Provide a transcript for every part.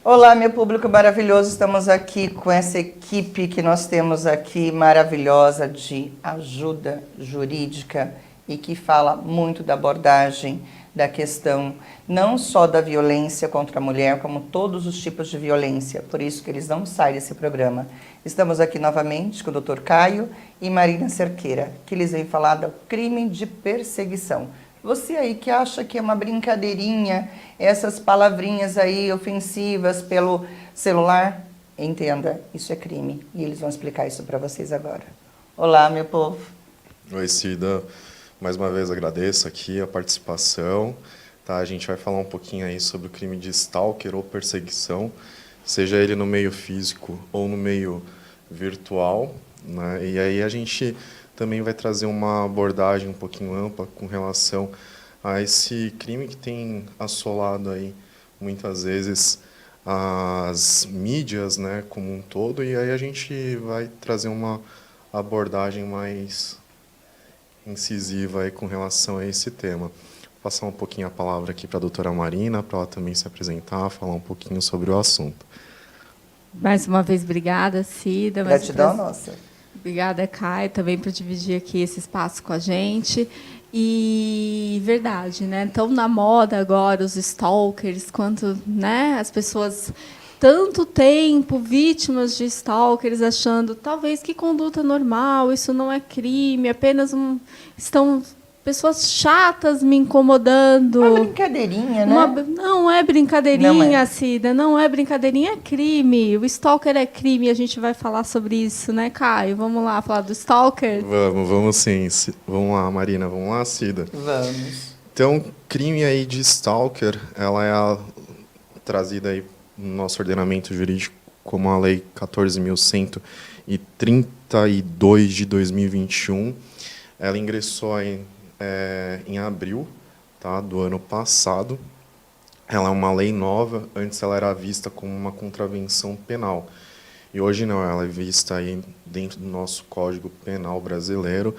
Olá, meu público maravilhoso, estamos aqui com essa equipe que nós temos aqui maravilhosa de ajuda jurídica e que fala muito da abordagem da questão não só da violência contra a mulher, como todos os tipos de violência, por isso que eles não saem desse programa. Estamos aqui novamente com o Dr. Caio e Marina Cerqueira, que eles vêm falar do crime de perseguição. Você aí que acha que é uma brincadeirinha, essas palavrinhas aí ofensivas pelo celular, entenda, isso é crime. E eles vão explicar isso para vocês agora. Olá, meu povo. Oi, Cida. Mais uma vez agradeço aqui a participação. Tá? A gente vai falar um pouquinho aí sobre o crime de stalker ou perseguição, seja ele no meio físico ou no meio virtual, né? E aí a gente também vai trazer uma abordagem um pouquinho ampla com relação a esse crime que tem assolado aí muitas vezes as mídias, né, como um todo, e aí a gente vai trazer uma abordagem mais incisiva aí com relação a esse tema. Vou passar um pouquinho a palavra aqui para a doutora Marina, para ela também se apresentar, falar um pouquinho sobre o assunto. Mais uma vez, obrigada, Cida. Gratidão nossa. Obrigada, Caio, também por dividir aqui esse espaço com a gente. E verdade, né? Tão na moda agora os stalkers, quanto, né, as pessoas tanto tempo vítimas de stalkers, achando talvez que conduta normal, isso não é crime, apenas estão pessoas chatas me incomodando. Uma brincadeirinha, né? Não é brincadeirinha, Não é. Cida, não é brincadeirinha, é crime. O stalker é crime, a gente vai falar sobre isso, né, Caio? Vamos lá falar do stalker? Vamos sim. Vamos lá, Marina, vamos lá, Cida. Vamos. Então, crime aí de stalker, ela é trazida aí no nosso ordenamento jurídico como a Lei 14.132 de 2021. Ela ingressou aí, em abril, tá, do ano passado. Ela é uma lei nova, antes ela era vista como uma contravenção penal. E hoje não, ela é vista aí dentro do nosso Código Penal brasileiro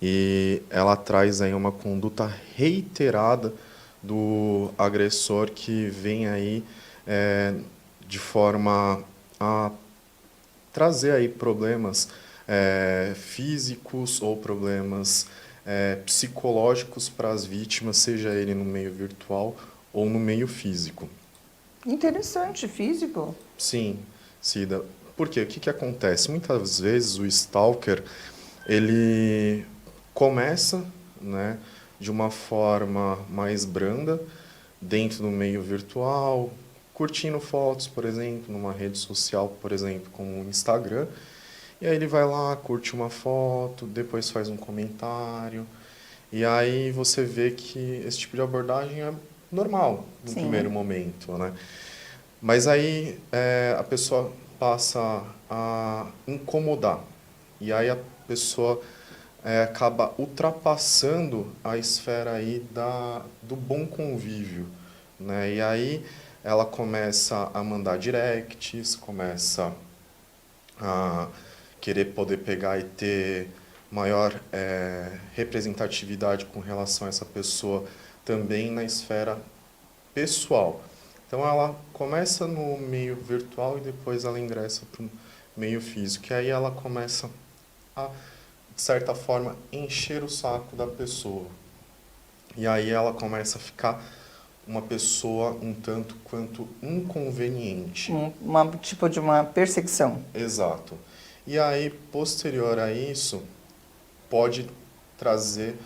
e ela traz aí uma conduta reiterada do agressor que vem aí de forma a trazer aí problemas físicos ou problemas psicológicos para as vítimas, seja ele no meio virtual ou no meio físico. Interessante, físico. Sim, Cida. Por quê? O que acontece? Muitas vezes o stalker, ele começa, né, de uma forma mais branda, dentro do meio virtual, curtindo fotos, por exemplo, numa rede social, por exemplo, como o Instagram. E aí ele vai lá, curte uma foto, depois faz um comentário. E aí você vê que esse tipo de abordagem é normal no primeiro momento, né? Mas aí a pessoa passa a incomodar. E aí a pessoa acaba ultrapassando a esfera aí do bom convívio, né? E aí ela começa a mandar directs, começa a querer poder pegar e ter maior representatividade com relação a essa pessoa também na esfera pessoal. Então ela começa no meio virtual e depois ela ingressa para o meio físico. E aí ela começa a, de certa forma, encher o saco da pessoa. E aí ela começa a ficar uma pessoa um tanto quanto inconveniente. Tipo de uma perseguição. Exato. E aí, posterior a isso, pode trazer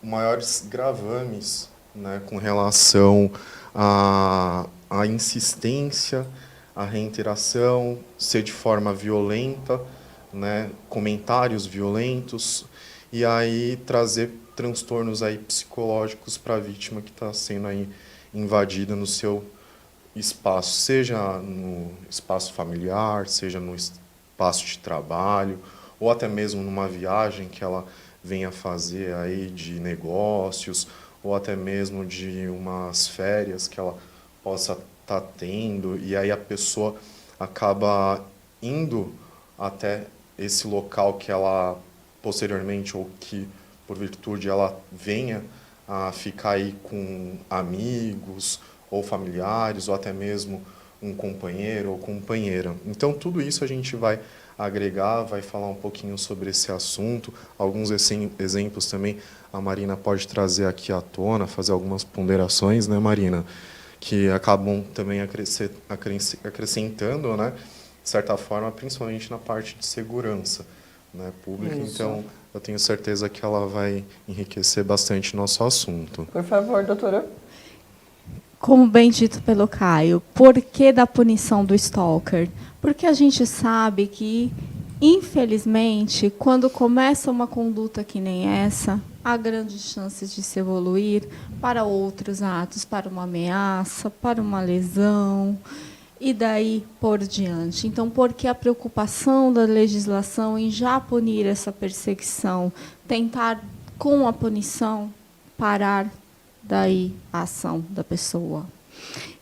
maiores gravames, né, com relação à insistência, à reiteração, ser de forma violenta, né, comentários violentos, e aí trazer transtornos aí psicológicos para a vítima que está sendo aí invadida no seu espaço, seja no espaço familiar, seja no espaço de trabalho, ou até mesmo numa viagem que ela venha fazer aí de negócios, ou até mesmo de umas férias que ela possa estar tendo, e aí a pessoa acaba indo até esse local que ela posteriormente, ou que por virtude ela venha a ficar aí com amigos ou familiares, ou até mesmo um companheiro ou companheira. Então, tudo isso a gente vai agregar, vai falar um pouquinho sobre esse assunto. Alguns exemplos também a Marina pode trazer aqui à tona, fazer algumas ponderações, né, Marina? Que acabam também acrescentando, né, de certa forma, principalmente na parte de segurança, né, pública. Isso. Então, eu tenho certeza que ela vai enriquecer bastante nosso assunto. Por favor, doutora. Como bem dito pelo Caio, por que da punição do stalker? Porque a gente sabe que, infelizmente, quando começa uma conduta que nem essa, há grandes chances de se evoluir para outros atos, para uma ameaça, para uma lesão, e daí por diante. Então, por que a preocupação da legislação em já punir essa perseguição, tentar, com a punição, parar daí a ação da pessoa?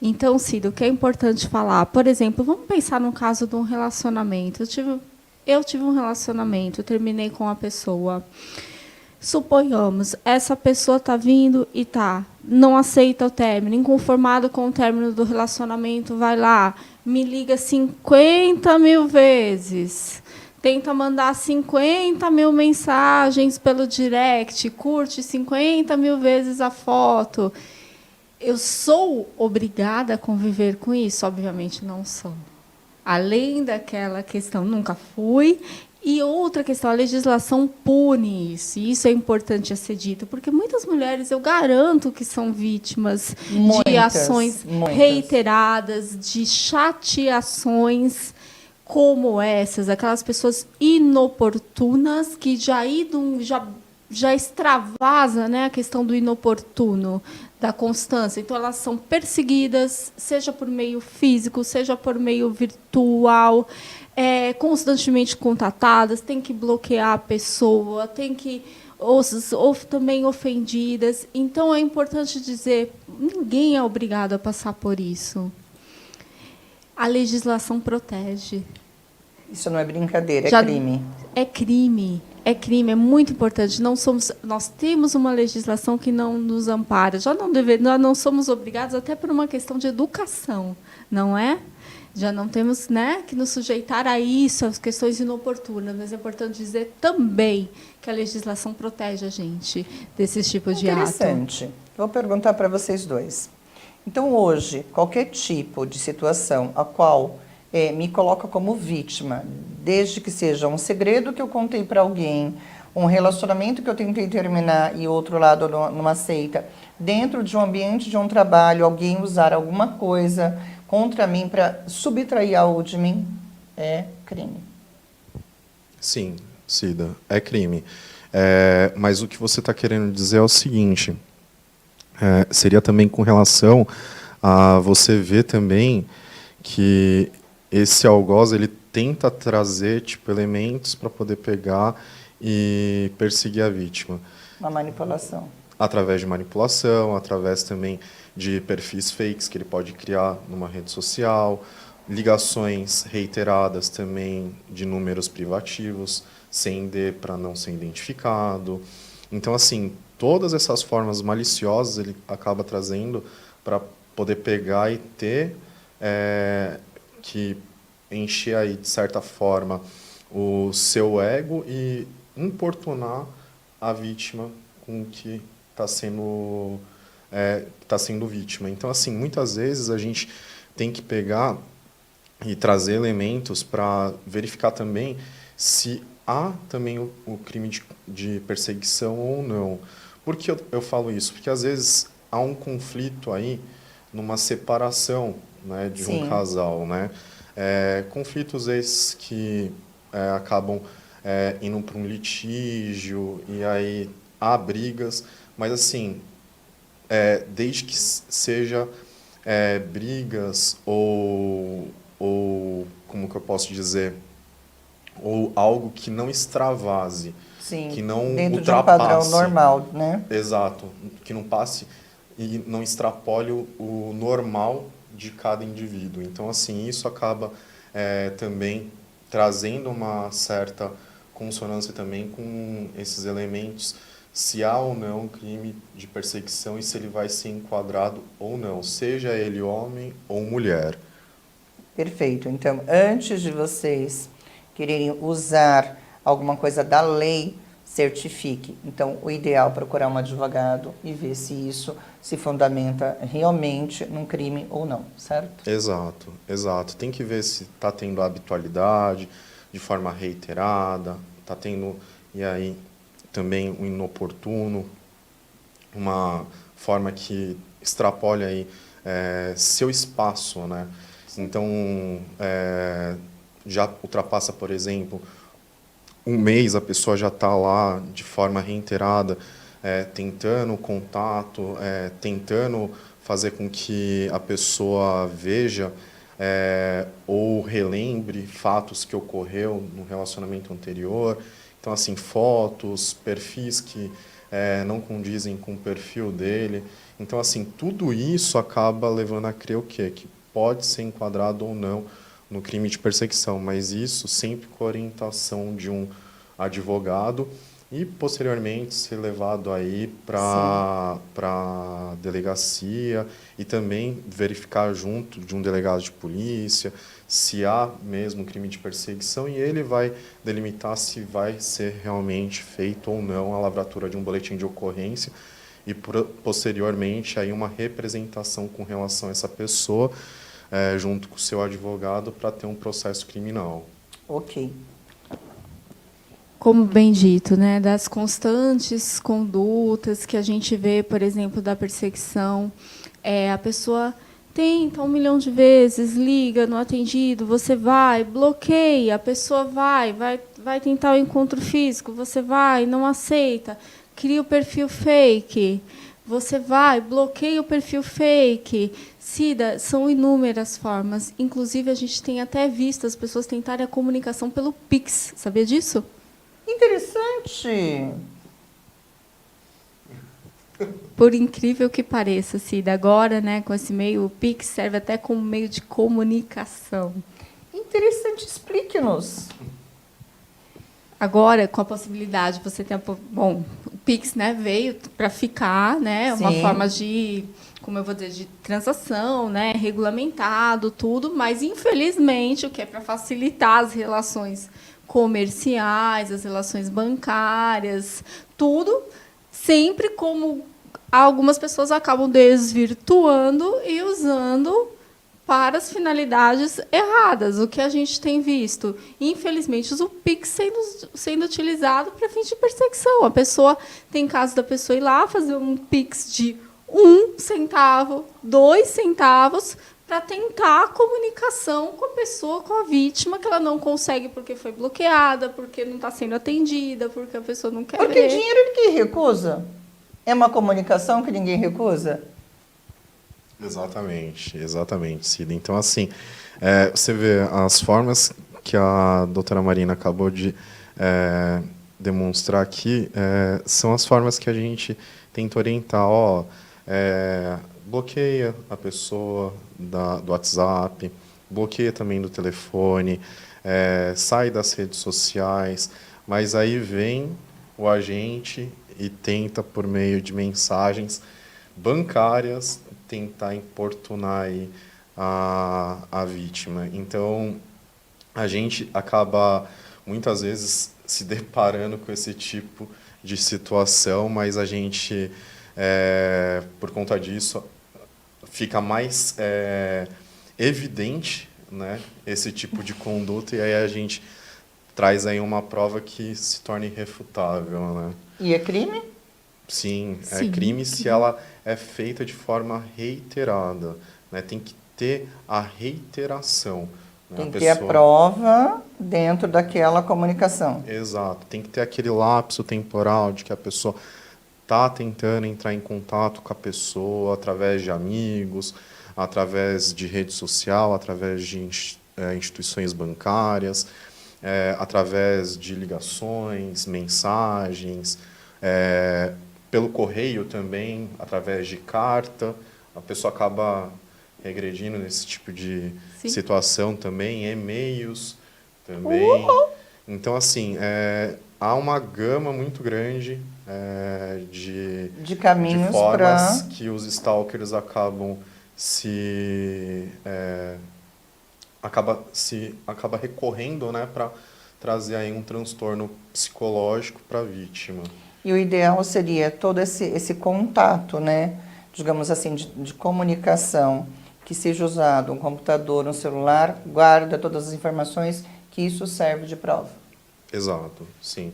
Então, Cida, o que é importante falar? Por exemplo, vamos pensar no caso de um relacionamento. Eu tive um relacionamento, eu terminei com a pessoa. Suponhamos, essa pessoa está vindo e não aceita o término, inconformado com o término do relacionamento, vai lá, me liga 50.000 vezes, tenta mandar 50.000 mensagens pelo direct, curte 50.000 vezes a foto. Eu sou obrigada a conviver com isso? Obviamente não sou. Além daquela questão, nunca fui. E outra questão, a legislação pune isso. E isso é importante a ser dito, porque muitas mulheres, eu garanto que são vítimas de ações reiteradas, de chateações como essas, aquelas pessoas inoportunas que já extravasa, né, a questão do inoportuno, da constância. Então, elas são perseguidas, seja por meio físico, seja por meio virtual, constantemente contatadas, tem que bloquear a pessoa, tem que ou também ofendidas. Então, é importante dizer, ninguém é obrigado a passar por isso. A legislação protege. Isso não é brincadeira, é crime. É crime. É crime, é muito importante. Nós temos uma legislação que não nos ampara. Nós não somos obrigados, até por uma questão de educação, não é? Já não temos, né, que nos sujeitar a isso, às questões inoportunas, mas é importante dizer também que a legislação protege a gente desses tipos de ato. Interessante. Vou perguntar para vocês dois. Então, hoje, qualquer tipo de situação a qual me coloca como vítima, desde que seja um segredo que eu contei para alguém, um relacionamento que eu tentei terminar e outro lado não aceita, dentro de um ambiente de um trabalho, alguém usar alguma coisa contra mim para subtrair algo de mim, é crime. Sim, Cida, é crime. Mas o que você está querendo dizer é o seguinte, seria também com relação a você ver também que esse algoz ele tenta trazer elementos para poder pegar e perseguir a vítima. Uma manipulação. Através de manipulação, através também de perfis fakes que ele pode criar numa rede social, ligações reiteradas também de números privativos, sem ID para não ser identificado. Então, assim, todas essas formas maliciosas ele acaba trazendo para poder pegar e ter que encher aí, de certa forma, o seu ego e importunar a vítima com o que está sendo vítima. Então, assim, muitas vezes a gente tem que pegar e trazer elementos para verificar também se há também o crime de perseguição ou não. Por que eu falo isso? Porque, às vezes, há um conflito aí numa separação, né, de um casal, né? Conflitos esses que acabam indo para um litígio e aí há brigas, mas assim, desde que seja brigas ou como que eu posso dizer, ou algo que não extravase, que não dentro ultrapasse, de um padrão normal, né? Exato, que não passe e não extrapole o normal de cada indivíduo. Então, assim, isso acaba também trazendo uma certa consonância também com esses elementos, se há ou não crime de perseguição e se ele vai ser enquadrado ou não, seja ele homem ou mulher. Perfeito. Então, antes de vocês quererem usar alguma coisa da lei, certifique. Então, o ideal é procurar um advogado e ver se isso se fundamenta realmente num crime ou não, certo? Exato, exato. Tem que ver se está tendo habitualidade, de forma reiterada, está tendo, e aí, também o inoportuno, uma forma que extrapole aí seu espaço, né? Então, já ultrapassa, por exemplo, um mês, a pessoa já está lá de forma reiterada, tentando contato, tentando fazer com que a pessoa veja ou relembre fatos que ocorreu no relacionamento anterior. Então, assim, fotos, perfis que não condizem com o perfil dele. Então, assim, tudo isso acaba levando a crer o quê? Que pode ser enquadrado ou não no crime de perseguição, mas isso sempre com a orientação de um advogado e, posteriormente, ser levado aí para a delegacia e também verificar junto de um delegado de polícia se há mesmo crime de perseguição e ele vai delimitar se vai ser realmente feito ou não a lavratura de um boletim de ocorrência e, posteriormente, aí uma representação com relação a essa pessoa junto com o seu advogado para ter um processo criminal. Ok. Como bem dito, né, das constantes condutas que a gente vê, por exemplo, da perseguição, a pessoa tenta 1 milhão de vezes, liga no atendido, você vai, bloqueia, a pessoa vai tentar o encontro físico, você vai, não aceita, cria o perfil fake, você vai, bloqueia o perfil fake. Cida, são inúmeras formas. Inclusive, a gente tem até visto as pessoas tentarem a comunicação pelo Pix. Sabia disso? Interessante. Por incrível que pareça, Cida, agora, né, com esse meio, o Pix serve até como meio de comunicação. Interessante, explique-nos. Agora, com a possibilidade, você tem bom, o Pix, né, veio para ficar, né, uma Sim. forma de, como eu vou dizer, de transação, né, regulamentado, tudo, mas infelizmente o que é para facilitar as relações comerciais, as relações bancárias, tudo, sempre como algumas pessoas acabam desvirtuando e usando para as finalidades erradas, o que a gente tem visto. Infelizmente, o Pix sendo utilizado para fins de perseguição. A pessoa tem caso da pessoa ir lá fazer um Pix de 1 centavo, 2 centavos, para tentar a comunicação com a pessoa, com a vítima, que ela não consegue porque foi bloqueada, porque não está sendo atendida, porque a pessoa não quer Porque ver. dinheiro ninguém recusa. É uma comunicação que ninguém recusa? Exatamente, exatamente, Cida. Então, assim, você vê as formas que a doutora Marina acabou de demonstrar aqui, são as formas que a gente tenta orientar. Bloqueia a pessoa do WhatsApp, bloqueia também do telefone, sai das redes sociais, mas aí vem o agente e tenta, por meio de mensagens bancárias, tentar importunar aí a vítima. Então, a gente acaba, muitas vezes, se deparando com esse tipo de situação, mas a gente, por conta disso, fica mais evidente, né, esse tipo de conduta, e aí a gente traz aí uma prova que se torna irrefutável, né? E é crime? Sim, é Sim. crime se ela é feita de forma reiterada, né? Tem que ter a reiteração, né? Tem que ter a prova dentro daquela comunicação. Exato, tem que ter aquele lapso temporal de que a pessoa está tentando entrar em contato com a pessoa através de amigos, através de rede social, através de instituições bancárias, através de ligações, mensagens, pelo correio também, através de carta. A pessoa acaba regredindo nesse tipo de situação também, e-mails também. Então, assim, há uma gama muito grande de caminhos formas que os stalkers acabam se acaba recorrendo, né, para trazer aí um transtorno psicológico para a vítima. E o ideal seria todo esse contato, né, digamos assim, de comunicação, que seja usado um computador, um celular, guarda todas as informações, que isso serve de prova. Exato, sim.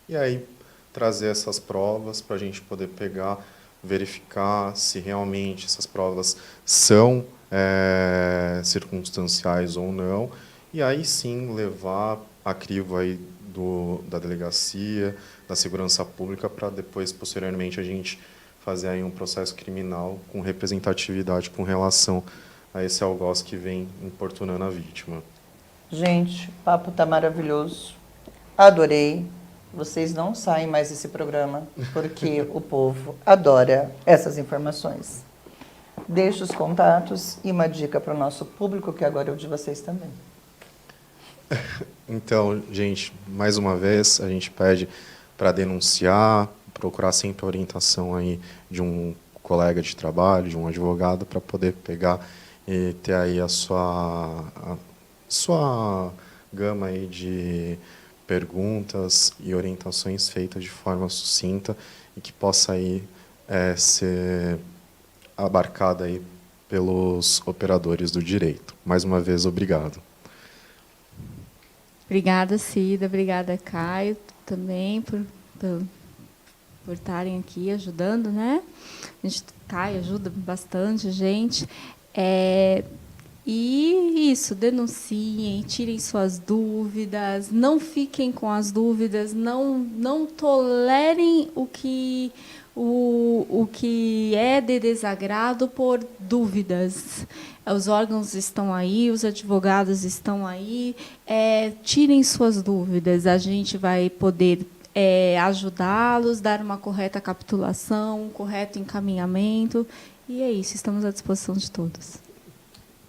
E aí trazer essas provas para a gente poder pegar, verificar se realmente essas provas são circunstanciais ou não, e aí sim levar a crivo aí da delegacia, da segurança pública, para depois, posteriormente, a gente fazer aí um processo criminal com representatividade com relação a esse algoz que vem importunando a vítima. Gente, o papo tá maravilhoso. Adorei. Vocês não saem mais desse programa, porque o povo adora essas informações. Deixo os contatos e uma dica para o nosso público, que agora é o de vocês também. Então, gente, mais uma vez, a gente pede para denunciar, procurar sempre a orientação aí de um colega de trabalho, de um advogado, para poder pegar e ter aí a sua gama aí de perguntas e orientações feitas de forma sucinta e que possa aí ser abarcada aí pelos operadores do direito. Mais uma vez, obrigado. Obrigada, Cida. Obrigada, Caio, também, por estarem aqui ajudando, né? Caio ajuda bastante a gente. E isso, denunciem, tirem suas dúvidas, não fiquem com as dúvidas, não tolerem o que é de desagrado por dúvidas. Os órgãos estão aí, os advogados estão aí, tirem suas dúvidas, a gente vai poder ajudá-los, dar uma correta capitulação, um correto encaminhamento, e é isso, estamos à disposição de todos.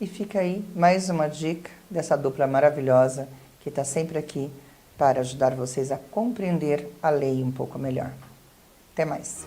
E fica aí mais uma dica dessa dupla maravilhosa que está sempre aqui para ajudar vocês a compreender a lei um pouco melhor. Até mais.